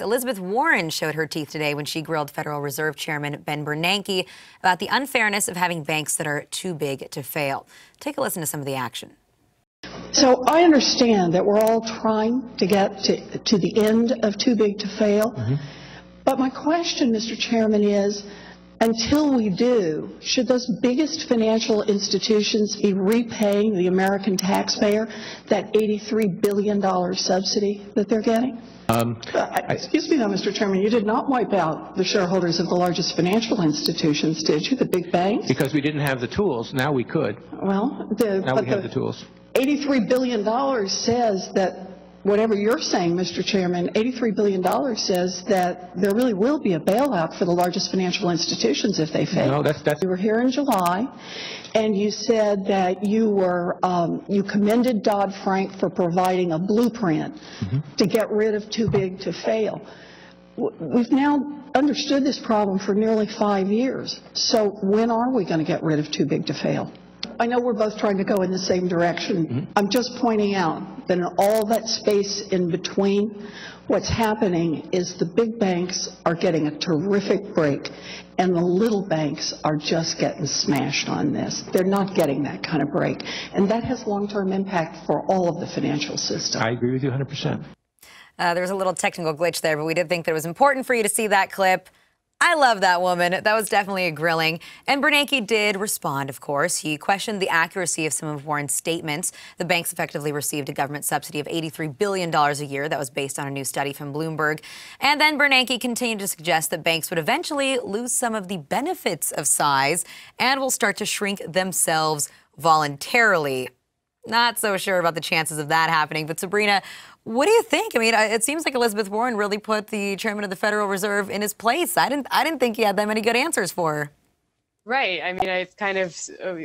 Elizabeth Warren showed her teeth today when she grilled Federal Reserve Chairman Ben Bernanke about the unfairness of having banks that are too big to fail. Take a listen to some of the action. So I understand that we're all trying to get to the end of too big to fail. But my question, Mr. Chairman, is until we do, should those biggest financial institutions be repaying the American taxpayer that $83 billion subsidy that they're getting? Excuse me, though, Mr. Chairman, you did not wipe out the shareholders of the largest financial institutions, did you, the big banks? Because we didn't have the tools. Now we could. Well, now we have the tools. $83 billion says that, whatever you're saying, Mr. Chairman, $83 billion says that there really will be a bailout for the largest financial institutions if they fail. No, that's... You were here in July, and you said that you commended Dodd-Frank for providing a blueprint to get rid of too big to fail. We've now understood this problem for nearly 5 years. So when are we going to get rid of too big to fail? I know we're both trying to go in the same direction. I'm just pointing out that in all that space in between, what's happening is the big banks are getting a terrific break, and the little banks are just getting smashed on this. They're not getting that kind of break, and that has long-term impact for all of the financial system. I agree with you 100%. There was a little technical glitch there, but we did think that it was important for you to see that clip. I love that woman. That was definitely a grilling. And Bernanke did respond, of course. He questioned the accuracy of some of Warren's statements. The banks effectively received a government subsidy of $83 billion a year. That was based on a new study from Bloomberg. And then Bernanke continued to suggest that banks would eventually lose some of the benefits of size and will start to shrink themselves voluntarily. Not so sure about the chances of that happening. But Sabrina, what do you think? I mean, it seems like Elizabeth Warren really put the chairman of the Federal Reserve in his place. I didn't think he had that many good answers for her. Right. I mean, it's kind of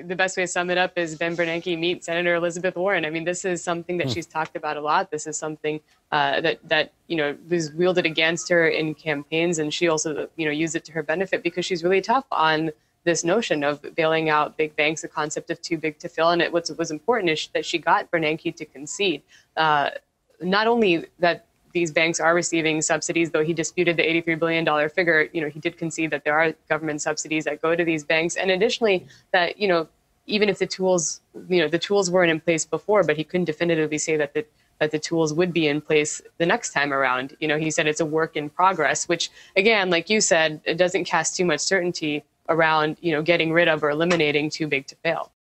the best way to sum it up is Ben Bernanke meet Senator Elizabeth Warren. I mean, this is something that she's talked about a lot. This is something that was wielded against her in campaigns, and she also used it to her benefit because she's really tough on this notion of bailing out big banks, the concept of too big to fail. And what was important is that she got Bernanke to concede not only that these banks are receiving subsidies, though he disputed the $83 billion figure, he did concede that there are government subsidies that go to these banks. And additionally, that, even if the tools weren't in place before, but he couldn't definitively say that the tools would be in place the next time around. He said it's a work in progress, which, again, like you said, it doesn't cast too much certainty around, getting rid of or eliminating too big to fail.